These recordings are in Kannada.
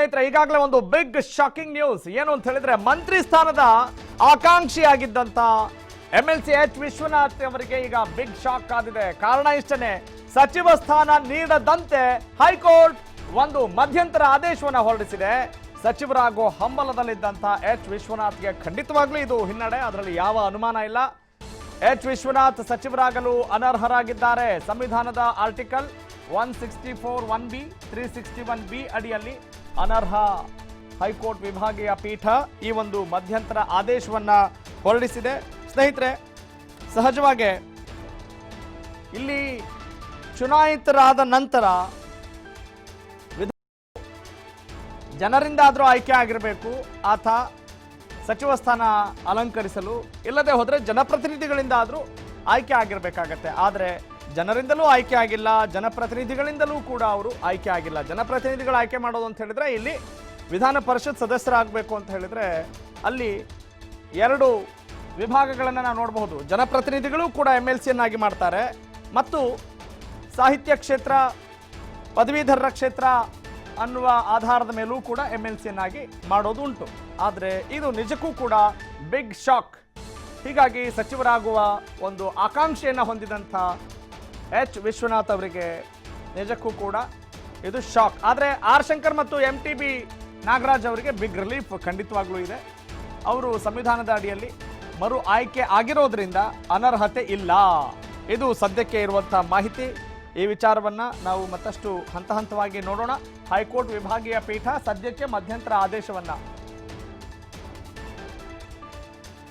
ಈಗಾಗಲೇ ಒಂದು ಬಿಗ್ ಶಾಕಿಂಗ್ ನ್ಯೂಸ್ ಏನು ಅಂತ ಹೇಳಿದ್ರೆ ಮಂತ್ರಿ ಸ್ಥಾನದ ಆಕಾಂಕ್ಷಿಯಾಗಿದ್ದಂತ ಎಂಎಲ್ಸಿ ಎಚ್ ವಿಶ್ವನಾಥ್ ಅವರಿಗೆ ಈಗ ಬಿಗ್ ಶಾಕ್ ಆಗಿದೆ. ಕಾರಣ ಇಷ್ಟನೇ, ಸಚಿವ ಸ್ಥಾನ ನೀಡದಂತೆ ಹೈಕೋರ್ಟ್ ಒಂದು ಮಧ್ಯಂತರ ಆದೇಶವನ್ನು ಹೊರಡಿಸಿದೆ. ಸಚಿವರಾಗೋ ಹಂಬಲದಲ್ಲಿದ್ದಂತ ಎಚ್ ವಿಶ್ವನಾಥ್ಗೆ ಖಂಡಿತವಾಗ್ಲೂ ಇದು ಹಿನ್ನಡೆ, ಅದರಲ್ಲಿ ಯಾವ ಅನುಮಾನ ಇಲ್ಲ. ಎಚ್ ವಿಶ್ವನಾಥ್ ಸಚಿವರಾಗಲು ಅನರ್ಹರಾಗಿದ್ದಾರೆ. ಸಂವಿಧಾನದ ಆರ್ಟಿಕಲ್ 164(1)(b) 361(b) ಅಡಿಯಲ್ಲಿ ಅನರ್ಹ. ಹೈಕೋರ್ಟ್ ವಿಭಾಗೀಯ ಪೀಠ ಈ ಒಂದು ಮಧ್ಯಂತರ ಆದೇಶವನ್ನ ಹೊರಡಿಸಿದೆ. ಸ್ನೇಹಿತರೆ, ಸಹಜವಾಗಿ ಇಲ್ಲಿ ಚುನಾಯಿತರಾದ ನಂತರ ಜನರಿಂದಾದ್ರೂ ಆಯ್ಕೆ ಆಗಿರಬೇಕು ಆತ ಸಚಿವ ಸ್ಥಾನ ಅಲಂಕರಿಸಲು, ಇಲ್ಲದೆ ಹೋದ್ರೆ ಜನಪ್ರತಿನಿಧಿಗಳಿಂದ ಆದ್ರೂ ಆಯ್ಕೆ ಆಗಿರ್ಬೇಕಾಗತ್ತೆ. ಆದ್ರೆ ಜನರಿಂದಲೂ ಆಯ್ಕೆ ಆಗಿಲ್ಲ, ಜನಪ್ರತಿನಿಧಿಗಳಿಂದಲೂ ಕೂಡ ಅವರು ಆಯ್ಕೆ ಆಗಿಲ್ಲ. ಜನಪ್ರತಿನಿಧಿಗಳು ಆಯ್ಕೆ ಮಾಡೋದು ಅಂತ ಹೇಳಿದ್ರೆ ಇಲ್ಲಿ ವಿಧಾನ ಪರಿಷತ್ ಸದಸ್ಯರಾಗಬೇಕು ಅಂತ ಹೇಳಿದ್ರೆ ಅಲ್ಲಿ ಎರಡು ವಿಭಾಗಗಳನ್ನು ನಾವು ನೋಡಬಹುದು. ಜನಪ್ರತಿನಿಧಿಗಳು ಕೂಡ MLCಯನ್ನಾಗಿ ಮಾಡ್ತಾರೆ ಮತ್ತು ಸಾಹಿತ್ಯ ಕ್ಷೇತ್ರ, ಪದವೀಧರರ ಕ್ಷೇತ್ರ ಅನ್ನುವ ಆಧಾರದ ಮೇಲೂ ಕೂಡ MLCಯನ್ನಾಗಿ ಮಾಡೋದು ಉಂಟು. ಆದರೆ ಇದು ನಿಜಕ್ಕೂ ಕೂಡ ಬಿಗ್ ಶಾಕ್. ಹೀಗಾಗಿ ಸಚಿವರಾಗುವ ಒಂದು ಆಕಾಂಕ್ಷೆಯನ್ನು ಹೊಂದಿದಂಥ ಎಚ್ ವಿಶ್ವನಾಥ್ ಅವರಿಗೆ ನಿಜಕ್ಕೂ ಕೂಡ ಇದು ಶಾಕ್. ಆದರೆ ಆರ್ ಶಂಕರ್ ಮತ್ತು MTB ನಾಗರಾಜ್ ಅವರಿಗೆ ಬಿಗ್ ರಿಲೀಫ್ ಖಂಡಿತವಾಗ್ಲೂ ಇದೆ. ಅವರು ಸಂವಿಧಾನದ ಅಡಿಯಲ್ಲಿ ಮರು ಆಯ್ಕೆ ಆಗಿರೋದ್ರಿಂದ ಅನರ್ಹತೆ ಇಲ್ಲ. ಇದು ಸದ್ಯಕ್ಕೆ ಇರುವಂತಹ ಮಾಹಿತಿ. ಈ ವಿಚಾರವನ್ನ ನಾವು ಮತ್ತಷ್ಟು ಹಂತ ಹಂತವಾಗಿ ನೋಡೋಣ. ಹೈಕೋರ್ಟ್ ವಿಭಾಗೀಯ ಪೀಠ ಸದ್ಯಕ್ಕೆ ಮಧ್ಯಂತರ ಆದೇಶವನ್ನ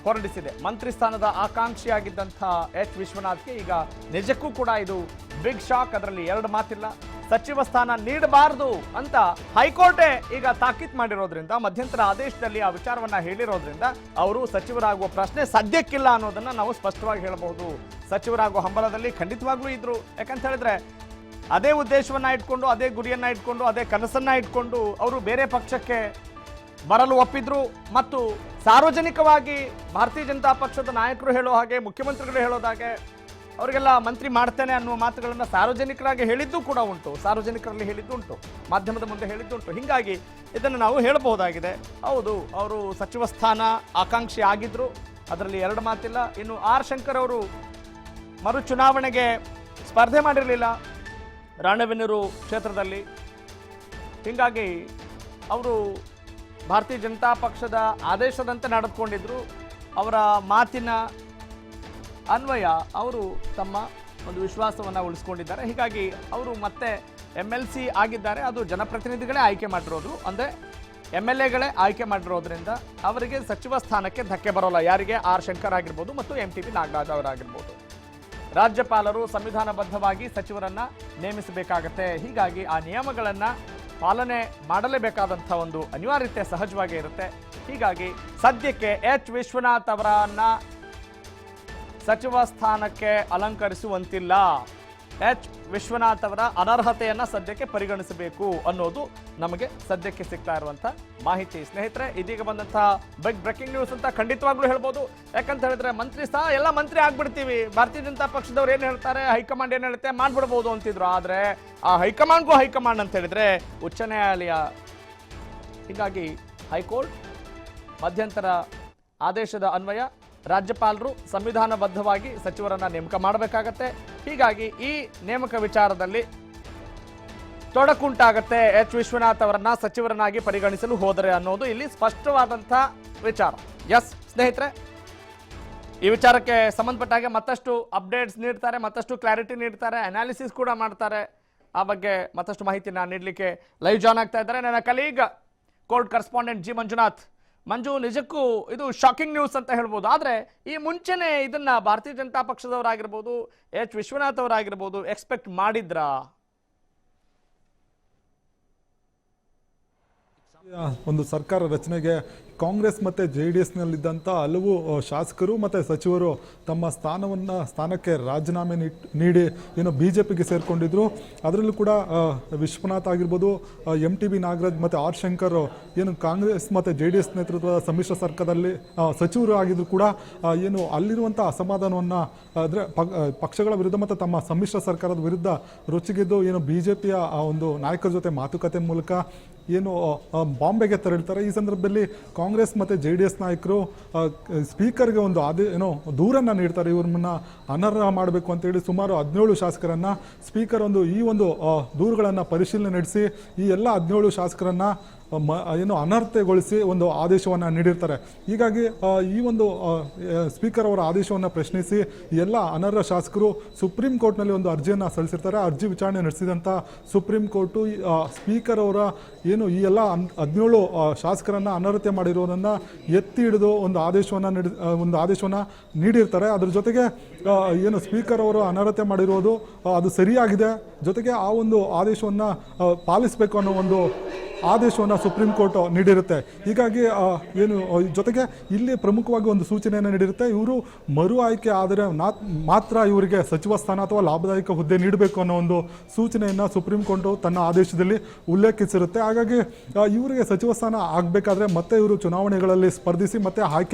ಹೊರಡಿಸಿದೆ. ಮಂತ್ರಿ ಸ್ಥಾನದ ಆಕಾಂಕ್ಷಿಯಾಗಿದ್ದಂಥ ಎಚ್ ವಿಶ್ವನಾಥ್ಗೆ ಈಗ ನಿಜಕ್ಕೂ ಕೂಡ ಇದು ಬಿಗ್ ಶಾಕ್. ಅದರಲ್ಲಿ ಎರಡು ಮಾತಿಲ್ಲ. ಸಚಿವ ಸ್ಥಾನ ನೀಡಬಾರದು ಅಂತ ಹೈಕೋರ್ಟೇ ಈಗ ತಾಕೀತ್ ಮಾಡಿರೋದ್ರಿಂದ, ಮಧ್ಯಂತರ ಆದೇಶದಲ್ಲಿ ಆ ವಿಚಾರವನ್ನ ಹೇಳಿರೋದ್ರಿಂದ ಅವರು ಸಚಿವರಾಗುವ ಪ್ರಶ್ನೆ ಸದ್ಯಕ್ಕಿಲ್ಲ ಅನ್ನೋದನ್ನ ನಾವು ಸ್ಪಷ್ಟವಾಗಿ ಹೇಳಬಹುದು. ಸಚಿವರಾಗುವ ಹಂಬಲದಲ್ಲಿ ಖಂಡಿತವಾಗ್ಲೂ ಇದ್ರು. ಯಾಕಂತ ಹೇಳಿದ್ರೆ ಅದೇ ಉದ್ದೇಶವನ್ನ ಇಟ್ಕೊಂಡು, ಅದೇ ಗುರಿಯನ್ನ ಇಟ್ಕೊಂಡು, ಅದೇ ಕನಸನ್ನ ಇಟ್ಕೊಂಡು ಅವರು ಬೇರೆ ಪಕ್ಷಕ್ಕೆ ಬರಲು ಒಪ್ಪಿದ್ರು. ಮತ್ತು ಸಾರ್ವಜನಿಕವಾಗಿ ಭಾರತೀಯ ಜನತಾ ಪಕ್ಷದ ನಾಯಕರು ಹೇಳೋ ಹಾಗೆ, ಮುಖ್ಯಮಂತ್ರಿಗಳು ಹೇಳೋದಾಗೆ ಅವರಿಗೆಲ್ಲ ಮಂತ್ರಿ ಮಾಡ್ತೇನೆ ಅನ್ನುವ ಮಾತುಗಳನ್ನು ಸಾರ್ವಜನಿಕರಾಗಿ ಹೇಳಿದ್ದು ಕೂಡ ಉಂಟು, ಸಾರ್ವಜನಿಕರಲ್ಲಿ ಹೇಳಿದ್ದು ಉಂಟು, ಮಾಧ್ಯಮದ ಮುಂದೆ ಹೇಳಿದ್ದುಂಟು. ಹೀಗಾಗಿ ಇದನ್ನು ನಾವು ಹೇಳಬಹುದಾಗಿದೆ. ಹೌದು, ಅವರು ಸಚಿವ ಸ್ಥಾನ ಆಕಾಂಕ್ಷಿ ಆಗಿದ್ರು, ಅದರಲ್ಲಿ ಎರಡು ಮಾತಿಲ್ಲ. ಇನ್ನು ಆರ್ ಶಂಕರ್ ಅವರು ಮರು ಚುನಾವಣೆಗೆ ಸ್ಪರ್ಧೆ ಮಾಡಿರಲಿಲ್ಲ ರಾಣೆಬೆನ್ನೂರು ಕ್ಷೇತ್ರದಲ್ಲಿ. ಹೀಗಾಗಿ ಅವರು ಭಾರತೀಯ ಜನತಾ ಪಕ್ಷದ ಆದೇಶದಂತೆ ನಡೆದುಕೊಂಡಿದ್ರು. ಅವರ ಮಾತಿನ ಅನ್ವಯ ಅವರು ತಮ್ಮ ಒಂದು ವಿಶ್ವಾಸವನ್ನು ಉಳಿಸ್ಕೊಂಡಿದ್ದಾರೆ. ಹೀಗಾಗಿ ಅವರು ಮತ್ತೆ MLC ಆಗಿದ್ದಾರೆ. ಅದು ಜನಪ್ರತಿನಿಧಿಗಳೇ ಆಯ್ಕೆ ಮಾಡಿರೋದು, ಅಂದರೆ MLAಗಳೇ ಆಯ್ಕೆ ಮಾಡಿರೋದ್ರಿಂದ ಅವರಿಗೆ ಸಚಿವ ಸ್ಥಾನಕ್ಕೆ ಧಕ್ಕೆ ಬರೋಲ್ಲ. ಯಾರಿಗೆ? ಆರ್ ಶಂಕರ್ ಆಗಿರ್ಬೋದು ಮತ್ತು MTB ನಾಗರಾಜ್ ಅವರಾಗಿರ್ಬೋದು. ರಾಜ್ಯಪಾಲರು ಸಂವಿಧಾನಬದ್ಧವಾಗಿ ಸಚಿವರನ್ನ ನೇಮಿಸಬೇಕಾಗತ್ತೆ. ಹೀಗಾಗಿ ಆ ನಿಯಮಗಳನ್ನು ಪಾಲನೆ ಮಾಡಲೇಬೇಕಾದಂಥ ಒಂದು ಅನಿವಾರ್ಯತೆ ಸಹಜವಾಗಿ ಇರುತ್ತೆ. ಹೀಗಾಗಿ ಸದ್ಯಕ್ಕೆ ಎಚ್ ವಿಶ್ವನಾಥ್ ಅವರನ್ನ ಸಚಿವ ಸ್ಥಾನಕ್ಕೆ ಅಲಂಕರಿಸುವಂತಿಲ್ಲ. ಎಚ್ ವಿಶ್ವನಾಥ್ ಅವರ ಅನರ್ಹತೆಯನ್ನ ಸದ್ಯಕ್ಕೆ ಪರಿಗಣಿಸಬೇಕು ಅನ್ನೋದು ನಮಗೆ ಸದ್ಯಕ್ಕೆ ಸಿಗ್ತಾ ಇರುವಂತ ಮಾಹಿತಿ. ಸ್ನೇಹಿತರೆ, ಇದೀಗ ಬಂದಂತಹ ಬಿಗ್ ಬ್ರೇಕಿಂಗ್ ನ್ಯೂಸ್ ಅಂತ ಖಂಡಿತವಾಗ್ಲೂ ಹೇಳ್ಬೋದು. ಯಾಕಂತ ಹೇಳಿದ್ರೆ ಮಂತ್ರಿ ಸ್ಥಾನ ಎಲ್ಲ ಮಂತ್ರಿ ಆಗ್ಬಿಡ್ತೀವಿ, ಭಾರತೀಯ ಜನತಾ ಪಕ್ಷದವ್ರು ಏನ್ ಹೇಳ್ತಾರೆ, ಹೈಕಮಾಂಡ್ ಏನ್ ಹೇಳುತ್ತೆ ಮಾಡ್ಬಿಡ್ಬೋದು ಅಂತಿದ್ರು. ಆದ್ರೆ ಆ ಹೈಕಮಾಂಡ್ಗೂ ಹೈಕಮಾಂಡ್ ಅಂತ ಹೇಳಿದ್ರೆ ಉಚ್ಚ ನ್ಯಾಯಾಲಯ. ಹೀಗಾಗಿ ಹೈಕೋರ್ಟ್ ಮಧ್ಯಂತರ ಆದೇಶದ ಅನ್ವಯ ರಾಜ್ಯಪಾಲರು ಸಂವಿಧಾನಬದ್ಧವಾಗಿ ಸಚಿವರನ್ನ ನೇಮಕ ಮಾಡಬೇಕಾಗತ್ತೆ. ಹೀಗಾಗಿ ಈ ನೇಮಕ ವಿಚಾರದಲ್ಲಿ ತೊಡಕುಂಟಾಗತ್ತೆ ಎಚ್ ವಿಶ್ವನಾಥ್ ಅವರನ್ನ ಸಚಿವರನ್ನಾಗಿ ಪರಿಗಣಿಸಲು ಹೋದರೆ ಅನ್ನೋದು ಇಲ್ಲಿ ಸ್ಪಷ್ಟವಾದಂಥ ವಿಚಾರ. ಎಸ್ ಸ್ನೇಹಿತರೆ, ಈ ವಿಚಾರಕ್ಕೆ ಸಂಬಂಧಪಟ್ಟಾಗೆ ಮತ್ತಷ್ಟು ಅಪ್ಡೇಟ್ಸ್ ನೀಡ್ತಾರೆ, ಮತ್ತಷ್ಟು ಕ್ಲಾರಿಟಿ ನೀಡ್ತಾರೆ, ಅನಾಲಿಸಿಸ್ ಕೂಡ ಮಾಡ್ತಾರೆ. ಆ ಬಗ್ಗೆ ಮತ್ತಷ್ಟು ಮಾಹಿತಿನ ನೀಡಲಿಕ್ಕೆ ಲೈವ್ ಜಾಯ್ನ್ ಆಗ್ತಾ ಇದ್ದಾರೆ ನನ್ನ colleague court correspondent G Manjunath. Manju, ನಿಜಕ್ಕೂ ಇದು ಶಾಕಿಂಗ್ ನ್ಯೂಸ್ ಅಂತ ಹೇಳ್ಬೋದು. ಆದರೆ ಈ ಮುಂಚೆನೆ ಇದನ್ನ ಭಾರತೀಯ ಜನತಾ ಪಕ್ಷದವರಾಗಿರ್ಬೋದು, ಎಚ್ ವಿಶ್ವನಾಥ್ ಅವರಾಗಿರ್ಬೋದು ಎಕ್ಸ್ಪೆಕ್ಟ್ ಮಾಡಿದ್ರಾ? ಒಂದು ಸರ್ಕಾರ ರಚನೆಗೆ ಕಾಂಗ್ರೆಸ್ ಮತ್ತು JDSನಲ್ಲಿದ್ದಂಥ ಹಲವು ಶಾಸಕರು ಮತ್ತು ಸಚಿವರು ತಮ್ಮ ಸ್ಥಾನಕ್ಕೆ ರಾಜೀನಾಮೆ ನೀಡಿ ಏನು BJPಗೆ ಸೇರಿಕೊಂಡಿದ್ರು. ಅದರಲ್ಲೂ ಕೂಡ ವಿಶ್ವನಾಥ್ ಆಗಿರ್ಬೋದು, MTB ನಾಗರಾಜ್ ಮತ್ತು R ಶಂಕರ್ ಏನು ಕಾಂಗ್ರೆಸ್ ಮತ್ತು JDS ನೇತೃತ್ವದ ಸಮ್ಮಿಶ್ರ ಸರ್ಕಾರದಲ್ಲಿ ಸಚಿವರು ಆಗಿದ್ರು ಕೂಡ ಏನು ಅಲ್ಲಿರುವಂಥ ಅಸಮಾಧಾನವನ್ನು ಅಂದರೆ ಪಕ್ಷಗಳ ವಿರುದ್ಧ ಮತ್ತು ತಮ್ಮ ಸಮ್ಮಿಶ್ರ ಸರ್ಕಾರದ ವಿರುದ್ಧ ರೊಚ್ಚಿಗೆದ್ದು ಏನು BJPಯ ಒಂದು ನಾಯಕರ ಜೊತೆ ಮಾತುಕತೆ ಮೂಲಕ ಏನು ಬಾಂಬೆಗೆ ತೆರಳ್ತಾರೆ. ಈ ಸಂದರ್ಭದಲ್ಲಿ ಕಾಂಗ್ರೆಸ್ ಮತ್ತು JDS ನಾಯಕರು ಸ್ಪೀಕರ್ಗೆ ಒಂದು ದೂರನ್ನು ನೀಡ್ತಾರೆ. ಇವ್ರನ್ನ ಅನರ್ಹ ಮಾಡಬೇಕು ಅಂತೇಳಿ ಸುಮಾರು 17 ಶಾಸಕರನ್ನು ಸ್ಪೀಕರ್ ಈ ಒಂದು ದೂರುಗಳನ್ನು ಪರಿಶೀಲನೆ ನಡೆಸಿ ಈ ಎಲ್ಲ 17 ಶಾಸಕರನ್ನು ಅನರ್ಹತೆಗೊಳಿಸಿ ಒಂದು ಆದೇಶವನ್ನು ನೀಡಿರ್ತಾರೆ. ಹೀಗಾಗಿ ಈ ಒಂದು ಸ್ಪೀಕರ್ ಅವರ ಆದೇಶವನ್ನು ಪ್ರಶ್ನಿಸಿ ಎಲ್ಲ ಅನರ್ಹ ಶಾಸಕರು ಸುಪ್ರೀಂ ಕೋರ್ಟ್ನಲ್ಲಿ ಒಂದು ಅರ್ಜಿಯನ್ನು ಸಲ್ಲಿಸಿರ್ತಾರೆ. ಅರ್ಜಿ ವಿಚಾರಣೆ ನಡೆಸಿದಂಥ ಸುಪ್ರೀಂ ಕೋರ್ಟು ಸ್ಪೀಕರ್ ಅವರ ಏನು ಈ ಎಲ್ಲ 17 ಶಾಸಕರನ್ನು ಅನರ್ಹತೆ ಮಾಡಿರೋದನ್ನು ಎತ್ತಿ ಹಿಡಿದು ಒಂದು ಆದೇಶವನ್ನು ನೀಡಿರ್ತಾರೆ. ಅದ್ರ ಜೊತೆಗೆ ಏನು ಸ್ಪೀಕರ್ ಅವರು ಅನರ್ಹತೆ ಮಾಡಿರೋದು ಅದು ಸರಿಯಾಗಿದೆ, ಜೊತೆಗೆ ಆ ಒಂದು ಆದೇಶವನ್ನು ಪಾಲಿಸಬೇಕು ಅನ್ನೋ ಒಂದು ಆದೇಶವನ್ನು ಸುಪ್ರೀಂ ಕೋರ್ಟ್ ನೀಡಿರುತ್ತೆ. ಹೀಗಾಗಿ ಏನು ಜೊತೆಗೆ ಇಲ್ಲಿ ಪ್ರಮುಖವಾಗಿ ಒಂದು ಸೂಚನೆಯನ್ನು ನೀಡಿರುತ್ತೆ. ಇವರು ಮರು ಆಯ್ಕೆ ಆದರೆ ಮಾತ್ರ ಇವರಿಗೆ ಸಚಿವ ಸ್ಥಾನ ಅಥವಾ ಲಾಭದಾಯಕ ಹುದ್ದೆ ನೀಡಬೇಕು ಅನ್ನೋ ಒಂದು ಸೂಚನೆಯನ್ನು ಸುಪ್ರೀಂ ಕೋರ್ಟ್ ತನ್ನ ಆದೇಶದಲ್ಲಿ ಉಲ್ಲೇಖಿಸಿರುತ್ತೆ. ಹಾಗಾಗಿ ಇವರಿಗೆ ಸಚಿವ ಸ್ಥಾನ ಆಗಬೇಕಾದ್ರೆ ಮತ್ತೆ ಇವರು ಚುನಾವಣೆಗಳಲ್ಲಿ ಸ್ಪರ್ಧಿಸಿ ಮತ್ತೆ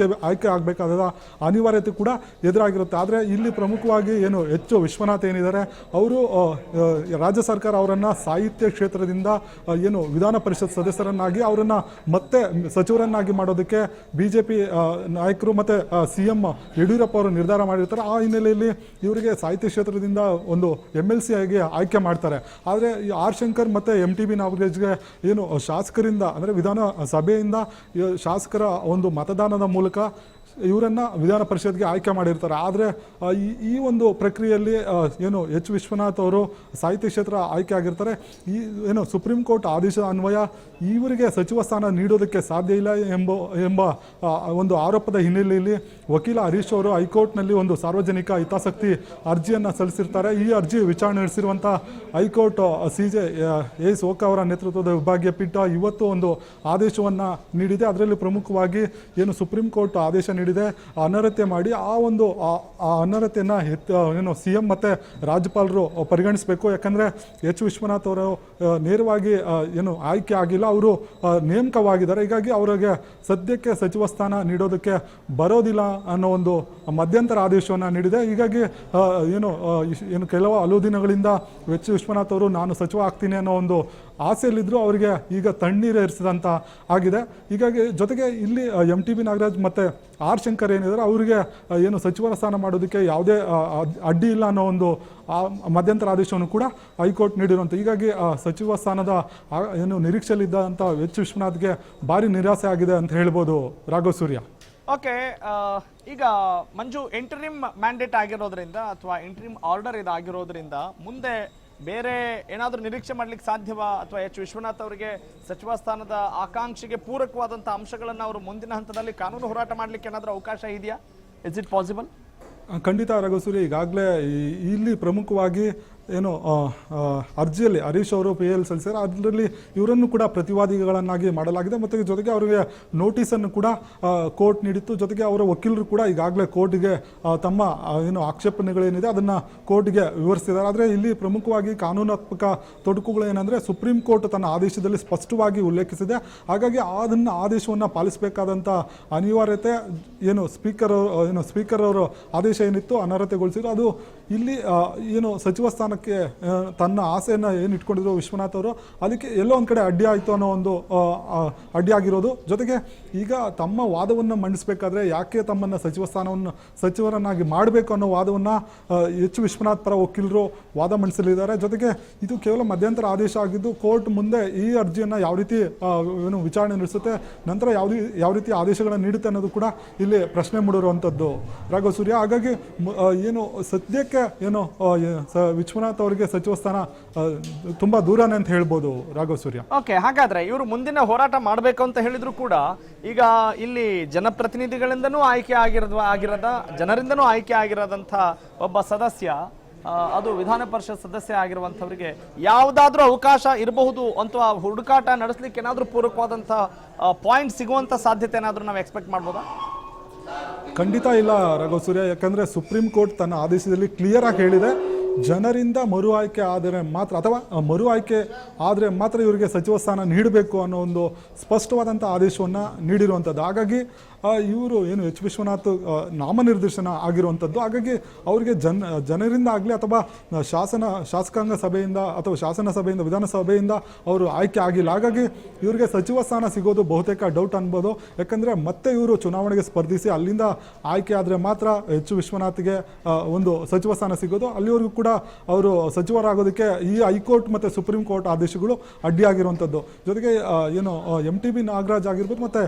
ಆಯ್ಕೆ ಆಗಬೇಕಾದ ಅನಿವಾರ್ಯತೆ ಕೂಡ ಎದುರಾಗಿರುತ್ತೆ. ಆದರೆ ಇಲ್ಲಿ ಪ್ರಮುಖವಾಗಿ ಏನು ವಿಶ್ವನಾಥ್ ಏನಿದ್ದಾರೆ ಅವರು ರಾಜ್ಯ ಸರ್ಕಾರ ಅವರನ್ನು ಸಾಹಿತ್ಯ ಕ್ಷೇತ್ರದಿಂದ ಏನು ವಿಧಾನ ಪರಿಷತ್ ಸದಸ್ಯರನ್ನಾಗಿ ಅವರನ್ನು ಮತ್ತೆ ಸಚಿವರನ್ನಾಗಿ ಮಾಡೋದಕ್ಕೆ BJP ನಾಯಕರು ಮತ್ತು CM ಯಡಿಯೂರಪ್ಪ ಅವರು ನಿರ್ಧಾರ ಮಾಡಿರ್ತಾರೆ. ಆ ಹಿನ್ನೆಲೆಯಲ್ಲಿ ಇವರಿಗೆ ಸಾಹಿತ್ಯ ಕ್ಷೇತ್ರದಿಂದ ಒಂದು MLC ಆಗಿ ಆಯ್ಕೆ ಮಾಡ್ತಾರೆ. ಆದರೆ ಈ R ಶಂಕರ್ ಮತ್ತು MTB ನಾಗರಾಜ್ಗೆ ಏನು ಶಾಸಕರಿಂದ ಅಂದರೆ ವಿಧಾನಸಭೆಯಿಂದ ಶಾಸಕರ ಒಂದು ಮತದಾನದ ಮೂಲಕ ಇವರನ್ನು ವಿಧಾನ ಪರಿಷತ್ಗೆ ಆಯ್ಕೆ ಮಾಡಿರ್ತಾರೆ. ಆದರೆ ಈ ಒಂದು ಪ್ರಕ್ರಿಯೆಯಲ್ಲಿ ಏನು ವಿಶ್ವನಾಥ್ ಅವರು ಸಾಹಿತ್ಯ ಕ್ಷೇತ್ರ ಆಯ್ಕೆ ಆಗಿರ್ತಾರೆ. ಏನು ಸುಪ್ರೀಂ ಕೋರ್ಟ್ ಆದೇಶದ ಅನ್ವಯ ಇವರಿಗೆ ಸಚಿವ ಸ್ಥಾನ ನೀಡೋದಕ್ಕೆ ಸಾಧ್ಯ ಇಲ್ಲ ಎಂಬ ಒಂದು ಆರೋಪದ ಹಿನ್ನೆಲೆಯಲ್ಲಿ ವಕೀಲ ಹರೀಶ್ ಅವರು ಹೈಕೋರ್ಟ್ನಲ್ಲಿ ಒಂದು ಸಾರ್ವಜನಿಕ ಹಿತಾಸಕ್ತಿ ಅರ್ಜಿಯನ್ನು ಸಲ್ಲಿಸಿರ್ತಾರೆ. ಈ ಅರ್ಜಿ ವಿಚಾರಣೆ ನಡೆಸಿರುವಂಥ ಹೈಕೋರ್ಟ್ CJ AS ಓಕಾ ಅವರ ನೇತೃತ್ವದ ವಿಭಾಗೀಯ ಪೀಠ ಇವತ್ತು ಒಂದು ಆದೇಶವನ್ನು ನೀಡಿದೆ. ಅದರಲ್ಲಿ ಪ್ರಮುಖವಾಗಿ ಏನು ಸುಪ್ರೀಂ ಕೋರ್ಟ್ ಆದೇಶ ನೀಡಿದೆ, ಅನರ್ಹತೆ ಮಾಡಿ ಆ ಒಂದು ಅನರ್ಹತೆಯನ್ನು ಏನು CM ಮತ್ತು ರಾಜ್ಯಪಾಲರು ಪರಿಗಣಿಸಬೇಕು. ಯಾಕಂದರೆ ವಿಶ್ವನಾಥ್ ಅವರು ನೇರವಾಗಿ ಏನು ಆಯ್ಕೆ ಆಗಿಲ್ಲ, ಅವರು ನೇಮಕವಾಗಿದ್ದಾರೆ. ಹೀಗಾಗಿ ಅವರಿಗೆ ಸದ್ಯಕ್ಕೆ ಸಚಿವ ಸ್ಥಾನ ನೀಡೋದಕ್ಕೆ ಬರೋದಿಲ್ಲ ಅನ್ನೋ ಒಂದು ಮಧ್ಯಂತರ ಆದೇಶವನ್ನು ನೀಡಿದೆ. ಹೀಗಾಗಿ ಏನು ಹಲವು ದಿನಗಳಿಂದ ವಿಶ್ವನಾಥ್ ಅವರು ನಾನು ಸಚಿವ ಆಗ್ತೀನಿ ಅನ್ನೋ ಒಂದು ಆಸೆಯಲ್ಲಿದ್ದರೂ ಅವರಿಗೆ ಈಗ ತಣ್ಣೀರೇರಿಸಿದಂಥ ಆಗಿದೆ. ಹೀಗಾಗಿ ಜೊತೆಗೆ ಇಲ್ಲಿ MTB ನಾಗರಾಜ್ ಮತ್ತು R ಶಂಕರ್ ಏನಿದ್ದಾರೆ ಅವರಿಗೆ ಏನು ಸಚಿವರ ಸ್ಥಾನ ಮಾಡೋದಕ್ಕೆ ಯಾವುದೇ ಅಡ್ಡಿ ಇಲ್ಲ ಅನ್ನೋ ಒಂದು ಮಧ್ಯಂತರ ಆದೇಶವನ್ನು ಕೂಡ ಹೈಕೋರ್ಟ್ ನೀಡಿರುವಂಥ. ಹೀಗಾಗಿ ಸಚಿವ ಸ್ಥಾನದ ಏನು ನಿರೀಕ್ಷೆಯಲ್ಲಿದ್ದಂಥ ವಿಶ್ವನಾಥ್ಗೆ ಭಾರಿ ನಿರಾಸೆ ಆಗಿದೆ ಅಂತ ಹೇಳ್ಬೋದು ರಾಘವ್ ಸೂರ್ಯ. ಓಕೆ, ಈಗ ಮಂಜು ಇಂಟರಿಮ್ ಮ್ಯಾಂಡೇಟ್ ಆಗಿರೋದ್ರಿಂದ ಅಥವಾ ಇಂಟರಿಮ್ ಆರ್ಡರ್ ಇದಾಗಿರೋದ್ರಿಂದ ಮುಂದೆ ಬೇರೆ ಏನಾದರೂ ನಿರೀಕ್ಷೆ ಮಾಡ್ಲಿಕ್ಕೆ ಸಾಧ್ಯವಾ? ಅಥವಾ ವಿಶ್ವನಾಥ್ ಅವರಿಗೆ ಸಚಿವ ಸ್ಥಾನದ ಆಕಾಂಕ್ಷೆಗೆ ಪೂರಕವಾದಂಥ ಅಂಶಗಳನ್ನು ಅವರು ಮುಂದಿನ ಹಂತದಲ್ಲಿ ಕಾನೂನು ಹೋರಾಟ ಮಾಡಲಿಕ್ಕೆ ಏನಾದರೂ ಅವಕಾಶ ಇದೆಯಾ? Is it possible? ಖಂಡಿತ ರಾಘವಸೂರಿ. ಈಗಾಗಲೇ ಇಲ್ಲಿ ಪ್ರಮುಖವಾಗಿ ಏನು ಅರ್ಜಿಯಲ್ಲಿ ಹರೀಶ್ ಅವರು PL ಸಲ್ಲಿಸಿದ್ದಾರೆ. ಅದರಲ್ಲಿ ಇವರನ್ನು ಕೂಡ ಪ್ರತಿವಾದಿಗಳನ್ನಾಗಿ ಮಾಡಲಾಗಿದೆ ಮತ್ತು ಜೊತೆಗೆ ಅವರಿಗೆ ನೋಟಿಸನ್ನು ಕೂಡ ಕೋರ್ಟ್ ನೀಡಿತ್ತು. ಜೊತೆಗೆ ಅವರ ವಕೀಲರು ಕೂಡ ಈಗಾಗಲೇ ಕೋರ್ಟ್ಗೆ ತಮ್ಮ ಏನು ಆಕ್ಷೇಪಣೆಗಳೇನಿದೆ ಅದನ್ನು ಕೋರ್ಟ್ಗೆ ವಿವರಿಸಿದ್ದಾರೆ. ಆದರೆ ಇಲ್ಲಿ ಪ್ರಮುಖವಾಗಿ ಕಾನೂನಾತ್ಮಕ ತೊಡಕುಗಳು ಏನಂದರೆ ಸುಪ್ರೀಂ ಕೋರ್ಟ್ ತನ್ನ ಆದೇಶದಲ್ಲಿ ಸ್ಪಷ್ಟವಾಗಿ ಉಲ್ಲೇಖಿಸಿದೆ. ಹಾಗಾಗಿ ಆದೇಶವನ್ನು ಪಾಲಿಸಬೇಕಾದಂಥ ಅನಿವಾರ್ಯತೆ ಏನು ಸ್ಪೀಕರ್ ಅವರು ಆದೇಶ ಏನಿತ್ತು ಅನರ್ಹತೆಗೊಳಿಸಿದ್ರು ಅದು ಇಲ್ಲಿ ಏನು ಸಚಿವ ಸ್ಥಾನಕ್ಕೆ ತನ್ನ ಆಸೆಯನ್ನು ಏನು ಇಟ್ಕೊಂಡಿದ್ರು ವಿಶ್ವನಾಥ್ ಅವರು ಅದಕ್ಕೆ ಎಲ್ಲೋ ಒಂದು ಕಡೆ ಅಡ್ಡಿ ಆಯಿತು ಅನ್ನೋ ಒಂದು ಅಡ್ಡಿ ಆಗಿರೋದು. ಜೊತೆಗೆ ಈಗ ತಮ್ಮ ವಾದವನ್ನು ಮಂಡಿಸಬೇಕಾದ್ರೆ ಯಾಕೆ ತಮ್ಮನ್ನು ಸಚಿವರನ್ನಾಗಿ ಮಾಡಬೇಕು ಅನ್ನೋ ವಾದವನ್ನು ವಿಶ್ವನಾಥ್ ಪರ ವಕೀಲರು ವಾದ ಮಂಡಿಸಲಿದ್ದಾರೆ. ಜೊತೆಗೆ ಇದು ಕೇವಲ ಮಧ್ಯಂತರ ಆದೇಶ ಆಗಿದ್ದು ಕೋರ್ಟ್ ಮುಂದೆ ಈ ಅರ್ಜಿಯನ್ನು ಯಾವ ರೀತಿ ಏನು ವಿಚಾರಣೆ ನಡೆಸುತ್ತೆ, ನಂತರ ಯಾವ ರೀತಿ ಆದೇಶಗಳನ್ನು ನೀಡುತ್ತೆ ಅನ್ನೋದು ಕೂಡ ಇಲ್ಲಿ ಪ್ರಶ್ನೆ ಮೂಡಿರುವಂಥದ್ದು ರಾಘವ್ ಸೂರ್ಯ. ಹಾಗಾಗಿ ಏನು ಸದ್ಯಕ್ಕೆ ಏನು ವಿಶ್ವನಾಥ್ ಅವರಿಗೆ ಸಚಿವ ಸ್ಥಾನ ತುಂಬಾ ದೂರನೇ ಅಂತ ಹೇಳ್ಬೋದು ರಾಘವ್ ಸೂರ್ಯ. ಓಕೆ, ಹಾಗಾದ್ರೆ ಇವರು ಮುಂದಿನ ಹೋರಾಟ ಮಾಡಬೇಕು ಅಂತ ಹೇಳಿದ್ರು ಕೂಡ ಈಗ ಇಲ್ಲಿ ಜನಪ್ರತಿನಿಧಿಗಳಿಂದನೂ ಆಯ್ಕೆ ಆಗಿರದ ಜನರಿಂದನೂ ಆಯ್ಕೆ ಆಗಿರೋದಂಥ ಒಬ್ಬ ಸದಸ್ಯ ಅದು ವಿಧಾನ ಪರಿಷತ್ ಸದಸ್ಯ ಆಗಿರುವಂಥವರಿಗೆ ಯಾವುದಾದ್ರೂ ಅವಕಾಶ ಇರಬಹುದು ಅಂತ ಹುಡುಕಾಟ ನಡೆಸಲಿಕ್ಕೆ ಏನಾದರೂ ಪೂರಕವಾದಂಥ ಪಾಯಿಂಟ್ ಸಿಗುವಂಥ ಸಾಧ್ಯತೆ ಏನಾದರೂ ನಾವು ಎಕ್ಸ್ಪೆಕ್ಟ್ ಮಾಡ್ಬೋದಾ? ಖಂಡಿತ ಇಲ್ಲ ರಘು ಸೂರ್ಯ, ಯಾಕಂದರೆ ಸುಪ್ರೀಂ ಕೋರ್ಟ್ ತನ್ನ ಆದೇಶದಲ್ಲಿ ಕ್ಲಿಯರ್ ಆಗಿ ಹೇಳಿದೆ, ಜನರಿಂದ ಮರು ಆಯ್ಕೆ ಆದರೆ ಮಾತ್ರ ಅಥವಾ ಮರು ಆಯ್ಕೆ ಆದರೆ ಮಾತ್ರ ಇವರಿಗೆ ಸಚಿವ ಸ್ಥಾನ ನೀಡಬೇಕು ಅನ್ನೋ ಒಂದು ಸ್ಪಷ್ಟವಾದಂಥ ಆದೇಶವನ್ನು ನೀಡಿರುವಂಥದ್ದು. ಹಾಗಾಗಿ ಇವರು ಏನು ಎಚ್ ವಿಶ್ವನಾಥ್ ನಾಮನಿರ್ದೇಶನ ಆಗಿರುವಂಥದ್ದು. ಹಾಗಾಗಿ ಅವರಿಗೆ ಜನರಿಂದ ಆಗಲಿ ಅಥವಾ ಶಾಸಕಾಂಗ ಸಭೆಯಿಂದ ಅಥವಾ ಶಾಸನ ಸಭೆಯಿಂದ ವಿಧಾನಸಭೆಯಿಂದ ಅವರು ಆಯ್ಕೆ ಆಗಿಲ್ಲ. ಹಾಗಾಗಿ ಇವರಿಗೆ ಸಚಿವ ಸ್ಥಾನ ಸಿಗೋದು ಬಹುತೇಕ ಡೌಟ್ ಅನ್ಬೋದು. ಯಾಕಂದರೆ ಮತ್ತೆ ಇವರು ಚುನಾವಣೆಗೆ ಸ್ಪರ್ಧಿಸಿ ಅಲ್ಲಿಂದ ಆಯ್ಕೆ ಆದರೆ ಮಾತ್ರ ಎಚ್ ವಿಶ್ವನಾಥ್ಗೆ ಒಂದು ಸಚಿವ ಸ್ಥಾನ ಸಿಗೋದು. ಅಲ್ಲಿವರೆಗೂ ಕೂಡ ಅವರು ಸಚಿವರಾಗೋದಕ್ಕೆ ಈ ಹೈಕೋರ್ಟ್ ಮತ್ತು ಸುಪ್ರೀಂ ಕೋರ್ಟ್ ಆದೇಶಗಳು ಅಡ್ಡಿಯಾಗಿರುವಂಥದ್ದು. ಜೊತೆಗೆ ಏನು MTB ನಾಗರಾಜ್ ಆಗಿರ್ಬೋದು ಮತ್ತು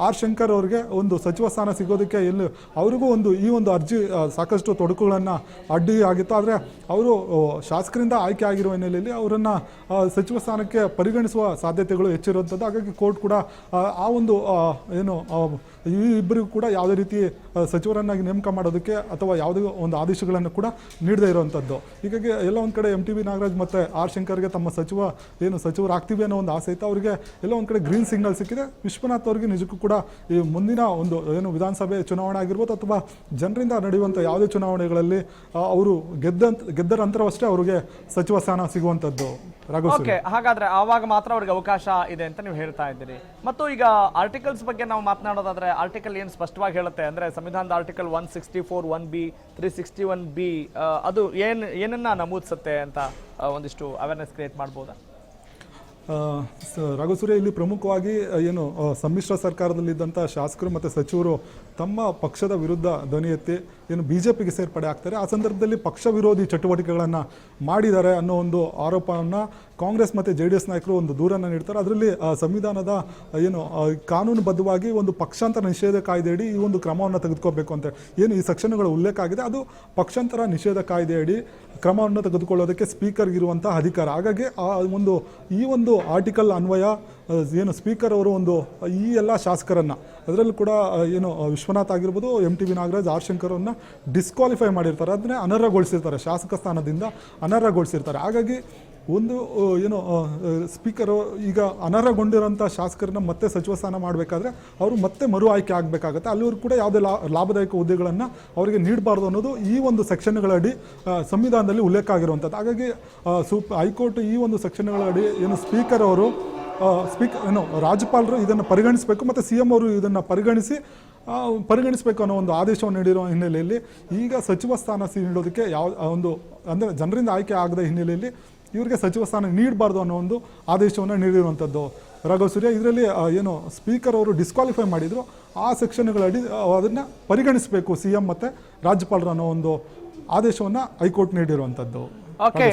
ಆರ್ ಶಂಕರ್ ಅವರಿಗೆ ಒಂದು ಸಚಿವ ಸ್ಥಾನ ಸಿಗೋದಕ್ಕೆ ಎಲ್ಲಿ ಅವ್ರಿಗೂ ಈ ಒಂದು ಅರ್ಜಿ ಸಾಕಷ್ಟು ತೊಡಕುಗಳನ್ನು ಅಡ್ಡಿ ಆಗಿತ್ತು. ಆದರೆ ಅವರು ಶಾಸಕರಿಂದ ಆಯ್ಕೆ ಆಗಿರುವ ಹಿನ್ನೆಲೆಯಲ್ಲಿ ಅವರನ್ನು ಸಚಿವ ಸ್ಥಾನಕ್ಕೆ ಪರಿಗಣಿಸುವ ಸಾಧ್ಯತೆಗಳು ಹೆಚ್ಚಿರುವಂಥದ್ದು. ಹಾಗಾಗಿ ಕೋರ್ಟ್ ಕೂಡ ಆ ಒಂದು ಏನು ಈ ಇಬ್ಬರಿಗೂ ಕೂಡ ಯಾವುದೇ ರೀತಿ ಸಚಿವರನ್ನಾಗಿ ನೇಮಕ ಮಾಡೋದಕ್ಕೆ ಅಥವಾ ಯಾವುದೇ ಒಂದು ಆದೇಶಗಳನ್ನು ಕೂಡ ನೀಡದೇ ಇರುವಂಥದ್ದು. ಹೀಗಾಗಿ ಎಲ್ಲ ಒಂದು ಕಡೆ MTB ನಾಗರಾಜ್ ಮತ್ತು ಆರ್ ಶಂಕರ್ಗೆ ತಮ್ಮ ಸಚಿವರಾಗ್ತೀವಿ ಅನ್ನೋ ಒಂದು ಆಸೆ ಇತ್ತು. ಅವರಿಗೆ ಎಲ್ಲ ಒಂದು ಕಡೆ ಗ್ರೀನ್ ಸಿಗ್ನಲ್ ಸಿಕ್ಕಿದೆ. ವಿಶ್ವನಾಥ್ ಅವರಿಗೆ ನಿಜಕ್ಕೂ ಕೂಡ ಈ ಮುಂದಿನ ಒಂದು ಏನು ವಿಧಾನಸಭೆ ಚುನಾವಣೆ ಆಗಿರ್ಬೋದು ಅಥವಾ ಜನರಿಂದ ನಡೆಯುವಂಥ ಯಾವುದೇ ಚುನಾವಣೆಗಳಲ್ಲಿ ಅವರು ಗೆದ್ದರ ನಂತರವಷ್ಟೇ ಅವರಿಗೆ ಸಚಿವ ಸ್ಥಾನ ಸಿಗುವಂಥದ್ದು. ಓಕೆ, ಹಾಗಾದ್ರೆ ಆವಾಗ ಮಾತ್ರ ಅವ್ರಿಗೆ ಅವಕಾಶ ಇದೆ ಅಂತ ನೀವು ಹೇಳ್ತಾ ಇದ್ದೀರಿ. ಮತ್ತು ಈಗ ಆರ್ಟಿಕಲ್ಸ್ ಬಗ್ಗೆ ನಾವು ಮಾತನಾಡೋದಾದ್ರೆ ಆರ್ಟಿಕಲ್ ಏನು ಸ್ಪಷ್ಟವಾಗಿ ಹೇಳುತ್ತೆ ಅಂದ್ರೆ ಸಂವಿಧಾನದ ಆರ್ಟಿಕಲ್ 164 1B 361B ಅದು ಏನನ್ನ ನಮೂದಿಸುತ್ತೆ ಅಂತ ಒಂದಿಷ್ಟು ಅವೇರ್ನೆಸ್ ಕ್ರಿಯೇಟ್ ಮಾಡ್ಬೋದಾ? ರಘು ಸೂರ್ಯ, ಇಲ್ಲಿ ಪ್ರಮುಖವಾಗಿ ಏನು ಸಮ್ಮಿಶ್ರ ಸರ್ಕಾರದಲ್ಲಿದ್ದಂಥ ಶಾಸಕರು ಮತ್ತು ಸಚಿವರು ತಮ್ಮ ಪಕ್ಷದ ವಿರುದ್ಧ ಧ್ವನಿ ಎತ್ತಿ ಏನು BJPಗೆ ಸೇರ್ಪಡೆ ಆಗ್ತಾರೆ, ಆ ಸಂದರ್ಭದಲ್ಲಿ ಪಕ್ಷ ವಿರೋಧಿ ಚಟುವಟಿಕೆಗಳನ್ನು ಮಾಡಿದ್ದಾರೆ ಅನ್ನೋ ಒಂದು ಆರೋಪವನ್ನು ಕಾಂಗ್ರೆಸ್ ಮತ್ತು JDS ನಾಯಕರು ಒಂದು ದೂರನ್ನು ನೀಡ್ತಾರೆ. ಅದರಲ್ಲಿ ಸಂವಿಧಾನದ ಏನು ಕಾನೂನುಬದ್ಧವಾಗಿ ಒಂದು ಪಕ್ಷಾಂತರ ನಿಷೇಧ ಕಾಯ್ದೆಯಡಿ ಈ ಒಂದು ಕ್ರಮವನ್ನು ತೆಗೆದುಕೋಬೇಕು ಅಂತ ಏನು ಈ ಸೆಕ್ಷನ್ಗಳ ಉಲ್ಲೇಖ ಆಗಿದೆ, ಅದು ಪಕ್ಷಾಂತರ ನಿಷೇಧ ಕಾಯ್ದೆಯಡಿ ಕ್ರಮವನ್ನು ತೆಗೆದುಕೊಳ್ಳೋದಕ್ಕೆ ಸ್ಪೀಕರ್ಗಿರುವಂಥ ಅಧಿಕಾರ. ಹಾಗಾಗಿ ಈ ಒಂದು ಆರ್ಟಿಕಲ್ ಅನ್ವಯ ಏನು ಸ್ಪೀಕರ್ ಅವರು ಈ ಎಲ್ಲ ಶಾಸಕರನ್ನು ಅದರಲ್ಲೂ ಕೂಡ ಏನು ವಿಶ್ವನಾಥ್ ಆಗಿರ್ಬೋದು, MTB ನಾಗರಾಜ್, ಆರ್ ಶಂಕರ್ ಅವನ್ನ ಡಿಸ್ಕ್ವಾಲಿಫೈ ಮಾಡಿರ್ತಾರೆ, ಅದನ್ನೇ ಅನರ್ಹಗೊಳಿಸಿರ್ತಾರೆ, ಶಾಸಕ ಸ್ಥಾನದಿಂದ ಅನರ್ಹಗೊಳಿಸಿರ್ತಾರೆ. ಹಾಗಾಗಿ ಏನು ಸ್ಪೀಕರು ಈಗ ಅನರ್ಹಗೊಂಡಿರೋಂಥ ಶಾಸಕರನ್ನ ಮತ್ತೆ ಸಚಿವ ಸ್ಥಾನ ಮಾಡಬೇಕಾದ್ರೆ ಅವರು ಮತ್ತೆ ಮರು ಆಯ್ಕೆ ಆಗಬೇಕಾಗತ್ತೆ. ಅಲ್ಲಿವರೆಗೂ ಕೂಡ ಯಾವುದೇ ಲಾಭದಾಯಕ ಹುದ್ದೆಗಳನ್ನು ಅವರಿಗೆ ನೀಡಬಾರ್ದು ಅನ್ನೋದು ಈ ಒಂದು ಸೆಕ್ಷನ್ಗಳಡಿ ಸಂವಿಧಾನದಲ್ಲಿ ಉಲ್ಲೇಖ ಆಗಿರುವಂಥದ್ದು. ಹಾಗಾಗಿ ಹೈಕೋರ್ಟ್ ಈ ಒಂದು ಸೆಕ್ಷನ್ಗಳಡಿ ಏನು ಸ್ಪೀಕರ್ ಅವರು ರಾಜ್ಯಪಾಲರು ಇದನ್ನು ಪರಿಗಣಿಸಬೇಕು ಮತ್ತು CM ಅವರು ಇದನ್ನು ಪರಿಗಣಿಸಬೇಕು ಅನ್ನೋ ಒಂದು ಆದೇಶವನ್ನು ನೀಡಿರೋ ಹಿನ್ನೆಲೆಯಲ್ಲಿ ಈಗ ಸಚಿವ ಸ್ಥಾನ ನೀಡೋದಕ್ಕೆ ಅಂದರೆ ಜನರಿಂದ ಆಯ್ಕೆ ಆಗದ ಹಿನ್ನೆಲೆಯಲ್ಲಿ ಇವರಿಗೆ ಸಚಿವ ಸ್ಥಾನ ನೀಡಬಾರ್ದು ಅನ್ನೋ ಒಂದು ಆದೇಶವನ್ನು ನೀಡಿರುವಂಥದ್ದು. ರಘು ಸೂರ್ಯ, ಇದರಲ್ಲಿ ಏನು ಸ್ಪೀಕರ್ ಅವರು ಡಿಸ್ಕ್ವಾಲಿಫೈ ಮಾಡಿದ್ರು, ಆ ಸೆಕ್ಷನ್ಗಳಡಿ ಅದನ್ನು ಪರಿಗಣಿಸಬೇಕು CM ಮತ್ತು ರಾಜ್ಯಪಾಲರು ಅನ್ನೋ ಒಂದು ಆದೇಶವನ್ನು ಹೈಕೋರ್ಟ್ ನೀಡಿರುವಂಥದ್ದು. ಓಕೆ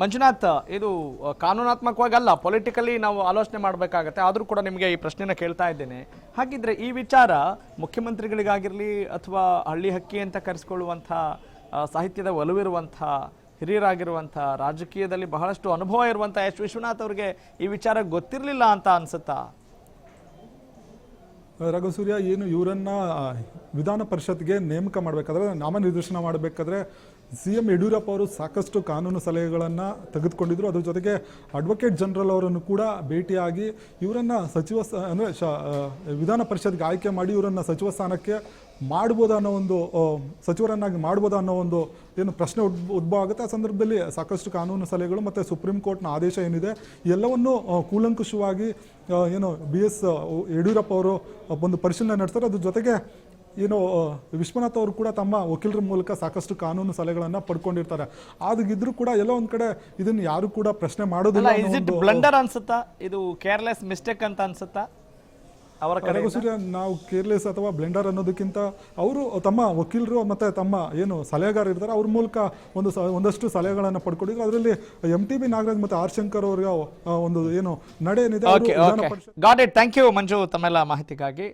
ಮಂಜುನಾಥ್, ಇದು ಕಾನೂನಾತ್ಮಕವಾಗಿ ಅಲ್ಲ, ಪೊಲಿಟಿಕಲಿ ನಾವು ಆಲೋಚನೆ ಮಾಡಬೇಕಾಗತ್ತೆ. ಆದರೂ ಕೂಡ ನಿಮಗೆ ಈ ಪ್ರಶ್ನೆನ ಕೇಳ್ತಾ ಇದ್ದೇನೆ. ಹಾಗಿದ್ರೆ ಈ ವಿಚಾರ ಮುಖ್ಯಮಂತ್ರಿಗಳಿಗಾಗಿರಲಿ ಅಥವಾ ಹಳ್ಳಿ ಹಕ್ಕಿ ಅಂತ ಕರೆಸ್ಕೊಳ್ಳುವಂಥ ಸಾಹಿತ್ಯದ ಒಲವಿರುವಂಥ ಹಿರಿಯರಾಗಿರುವಂಥ ರಾಜಕೀಯದಲ್ಲಿ ಬಹಳಷ್ಟು ಅನುಭವ ಇರುವಂಥ ಎಚ್ ವಿಶ್ವನಾಥ್ ಅವರಿಗೆ ಈ ವಿಚಾರ ಗೊತ್ತಿರಲಿಲ್ಲ ಅಂತ ಅನ್ಸುತ್ತಾ? ರಘು ಸೂರ್ಯ, ಏನು ಇವರನ್ನು ವಿಧಾನ ಪರಿಷತ್ಗೆ ನೇಮಕ ಮಾಡಬೇಕಾದ್ರೆ, ನಾಮನಿರ್ದೇಶನ ಮಾಡಬೇಕಾದ್ರೆ CM ಯಡಿಯೂರಪ್ಪ ಅವರು ಸಾಕಷ್ಟು ಕಾನೂನು ಸಲಹೆಗಳನ್ನು ತೆಗೆದುಕೊಂಡಿದ್ರು. ಅದ್ರ ಜೊತೆಗೆ ಅಡ್ವೊಕೇಟ್ ಜನರಲ್ ಅವರನ್ನು ಕೂಡ ಭೇಟಿಯಾಗಿ ಇವರನ್ನು ವಿಧಾನ ಪರಿಷತ್ಗೆ ಆಯ್ಕೆ ಮಾಡಿ ಇವರನ್ನು ಸಚಿವ ಸ್ಥಾನಕ್ಕೆ ಮಾಡ್ಬೋದಾ ಅನ್ನೋ ಒಂದು ಸಚಿವರನ್ನಾಗಿ ಮಾಡ್ಬೋದಾ ಅನ್ನೋ ಒಂದು ಏನು ಪ್ರಶ್ನೆ ಉದ್ಭವ ಆಗುತ್ತೆ. ಆ ಸಂದರ್ಭದಲ್ಲಿ ಸಾಕಷ್ಟು ಕಾನೂನು ಸಲಹೆಗಳು ಮತ್ತು ಸುಪ್ರೀಂ ಕೋರ್ಟ್ನ ಆದೇಶ ಏನಿದೆ ಎಲ್ಲವನ್ನೂ ಕೂಲಂಕುಷವಾಗಿ ಏನು BS ಯಡಿಯೂರಪ್ಪ ಅವರು ಒಂದು ಪರಿಶೀಲನೆ ನಡೆಸ್ತಾರೆ. ಅದ್ರ ಜೊತೆಗೆ ಏನು ವಿಶ್ವನಾಥ್ ಅವರು ಕೂಡ ತಮ್ಮ ವಕೀಲರ ಮೂಲಕ ಸಾಕಷ್ಟು ಕಾನೂನು ಸಲಹೆಗಳನ್ನು ಪಡ್ಕೊಂಡಿರ್ತಾರೆ. ಆದ್ರೂ ಕೂಡ ಎಲ್ಲ ಒಂದು ಕಡೆ ಇದನ್ನು ಯಾರು ಕೂಡ ಪ್ರಶ್ನೆ ಮಾಡೋದಿಲ್ಲ. ಬ್ಲಂಡರ್ ಅನ್ಸುತ್ತಾ, ಇದು ಕೇರ್ಲೆಸ್ ಮಿಸ್ಟೇಕ್ ಅಂತ ಅನ್ಸುತ್ತಾ ಅವರ ಕಡೆಗೆ? ನಾವು ಕೇರ್ಲೆಸ್ ಅಥವಾ ಬ್ಲೆಂಡರ್ ಅನ್ನೋದಕ್ಕಿಂತ ಅವರು ತಮ್ಮ ವಕೀಲರು ಮತ್ತು ತಮ್ಮ ಏನು ಸಲಹೆಗಾರ ಇರ್ತಾರೆ ಅವ್ರ ಮೂಲಕ ಒಂದಷ್ಟು ಸಲಹೆಗಳನ್ನು ಪಡ್ಕೊಂಡಿದ್ರು. ಅದರಲ್ಲಿ MTB ನಾಗರಾಜ್ ಮತ್ತು ಆರ್ ಶಂಕರ್ ಅವರ ಒಂದು ಏನು ನಡೆ ಏನಿದೆ. Got it. ಥ್ಯಾಂಕ್ ಯು ಮಂಜು ತಮ್ಮೆಲ್ಲ ಮಾಹಿತಿಗಾಗಿ.